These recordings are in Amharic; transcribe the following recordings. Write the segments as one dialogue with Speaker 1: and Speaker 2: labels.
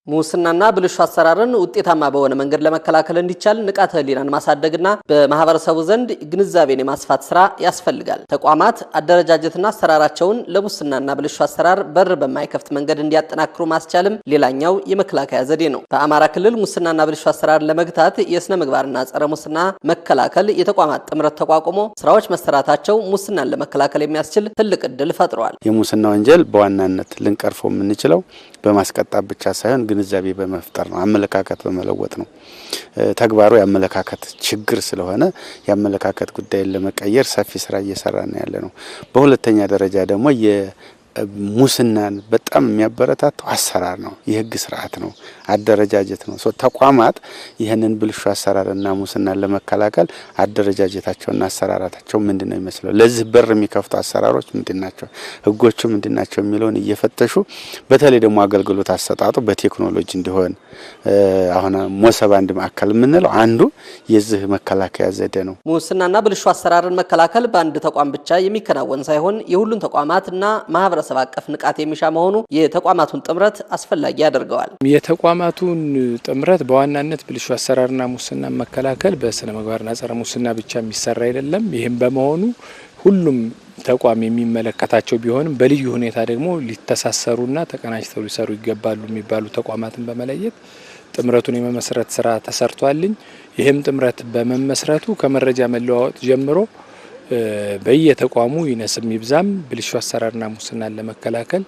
Speaker 1: ሙስናና ብልሹ አሰራርን ውጤታማ በሆነ መንገድ ለመከላከል እንዲቻል ንቃተ ህሊናን ማሳደግና በማህበረሰቡ ዘንድ ግንዛቤን የማስፋት ስራ ያስፈልጋል። ተቋማት አደረጃጀትና አሰራራቸውን ለሙስናና ብልሹ አሰራር በር በማይከፍት መንገድ እንዲያጠናክሩ ማስቻልም ሌላኛው የመከላከያ ዘዴ ነው። በአማራ ክልል ሙስናና ብልሹ አሰራርን ለመግታት የስነ ምግባርና ጸረ ሙስና መከላከል የተቋማት ጥምረት ተቋቁሞ ስራዎች መሰራታቸው ሙስናን ለመከላከል የሚያስችል ትልቅ እድል ፈጥሯል።
Speaker 2: የሙስና ወንጀል በዋናነት ልንቀርፈው የምንችለው በማስቀጣት ብቻ ሳይሆን ግንዛቤ በመፍጠር ነው፣ አመለካከት በመለወጥ ነው። ተግባሩ ያመለካከት ችግር ስለሆነ ያመለካከት ጉዳይን ለመቀየር ሰፊ ስራ እየሰራን ያለ ነው። በሁለተኛ ደረጃ ደግሞ ሙስናን በጣም የሚያበረታታው አሰራር ነው፣ የህግ ስርዓት ነው፣ አደረጃጀት ነው። ተቋማት ይህንን ብልሹ አሰራርና ሙስናን ለመከላከል አደረጃጀታቸውና አሰራራታቸው ምንድነው የሚመስለው፣ ለዚህ በር የሚከፍቱ አሰራሮች ምንድናቸው፣ ህጎቹ ምንድናቸው የሚለውን እየፈተሹ በተለይ ደግሞ አገልግሎት አሰጣጡ በቴክኖሎጂ እንዲሆን አሁን ሞሰብ አንድ ማዕከል የምንለው አንዱ የዚህ መከላከያ ዘዴ ነው።
Speaker 1: ሙስናና ብልሹ አሰራርን መከላከል በአንድ ተቋም ብቻ የሚከናወን ሳይሆን የሁሉን ተቋማትና ማህበረሰብ አቀፍ ንቃት የሚሻ መሆኑ የተቋማቱን ጥምረት አስፈላጊ ያደርገዋል።
Speaker 3: የተቋማቱን ጥምረት በዋናነት ብልሹ አሰራርና ሙስና መከላከል በስነ ምግባርና ጸረ ሙስና ብቻ የሚሰራ አይደለም። ይህም በመሆኑ ሁሉም ተቋም የሚመለከታቸው ቢሆንም በልዩ ሁኔታ ደግሞ ሊተሳሰሩና ተቀናጅተው ሊሰሩ ይገባሉ የሚባሉ ተቋማትን በመለየት ጥምረቱን የመመስረት ስራ ተሰርቷልኝ። ይህም ጥምረት በመመስረቱ ከመረጃ መለዋወጥ ጀምሮ በየተቋሙ ይነስም ይብዛም ብልሹ አሰራርና ሙስናን ለመከላከል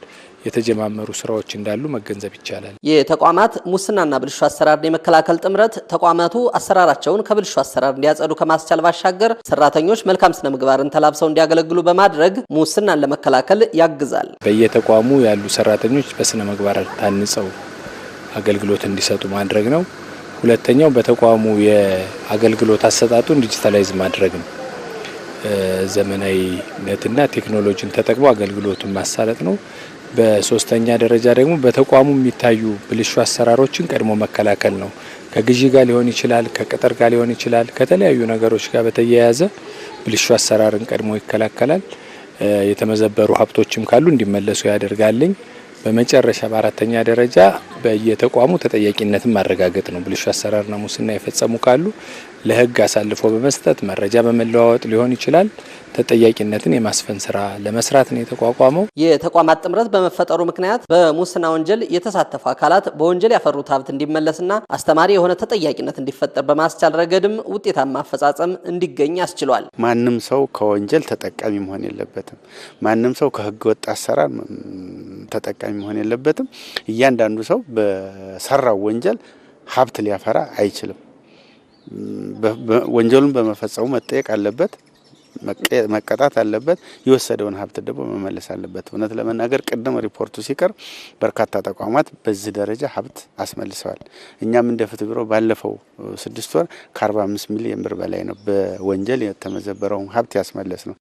Speaker 3: የተጀማመሩ ስራዎች እንዳሉ መገንዘብ ይቻላል።
Speaker 1: የተቋማት ሙስናና ብልሹ አሰራርን የመከላከል ጥምረት ተቋማቱ አሰራራቸውን ከብልሹ አሰራር እንዲያጸዱ ከማስቻል ባሻገር ሰራተኞች መልካም ስነ ምግባርን ተላብሰው እንዲያገለግሉ በማድረግ ሙስናን ለመከላከል ያግዛል።
Speaker 3: በየተቋሙ ያሉ ሰራተኞች በስነ ምግባር ታንጸው አገልግሎት እንዲሰጡ ማድረግ ነው። ሁለተኛው በተቋሙ የአገልግሎት አሰጣጡን ዲጂታላይዝ ማድረግ ነው። ዘመናዊነትና ቴክኖሎጂን ተጠቅሞ አገልግሎቱን ማሳለጥ ነው። በሶስተኛ ደረጃ ደግሞ በተቋሙ የሚታዩ ብልሹ አሰራሮችን ቀድሞ መከላከል ነው። ከግዢ ጋር ሊሆን ይችላል፣ ከቅጥር ጋር ሊሆን ይችላል፣ ከተለያዩ ነገሮች ጋር በተያያዘ ብልሹ አሰራርን ቀድሞ ይከላከላል። የተመዘበሩ ሀብቶችም ካሉ እንዲመለሱ ያደርጋልኝ። በመጨረሻ በአራተኛ ደረጃ በየተቋሙ ተጠያቂነትን ማረጋገጥ ነው። ብልሹ አሰራርና ሙስና የፈጸሙ ካሉ ለህግ አሳልፎ በመስጠት መረጃ በመለዋወጥ ሊሆን ይችላል ተጠያቂነትን የማስፈን ስራ ለመስራት ነው የተቋቋመው።
Speaker 1: የተቋማት ጥምረት በመፈጠሩ ምክንያት በሙስና ወንጀል የተሳተፉ አካላት በወንጀል ያፈሩት ሀብት እንዲመለስና አስተማሪ የሆነ ተጠያቂነት እንዲፈጠር በማስቻል ረገድም ውጤታማ አፈጻጸም እንዲገኝ ያስችሏል።
Speaker 2: ማንም ሰው ከወንጀል ተጠቃሚ መሆን የለበትም። ማንም ሰው ከህገ ወጥ አሰራር ተጠቃሚ መሆን የለበትም። እያንዳንዱ ሰው በሰራው ወንጀል ሀብት ሊያፈራ አይችልም። ወንጀሉን በመፈጸሙ መጠየቅ አለበት፣ መቀጣት አለበት። የወሰደውን ሀብት ደግሞ መመለስ አለበት። እውነት ለመናገር ቅድም ሪፖርቱ ሲቀር በርካታ ተቋማት በዚህ ደረጃ ሀብት አስመልሰዋል። እኛም እንደ ፍትህ ቢሮ ባለፈው 6 ወር ከ45 ሚሊዮን ብር በላይ ነው በወንጀል የተመዘበረውን ሀብት ያስመለስ ነው።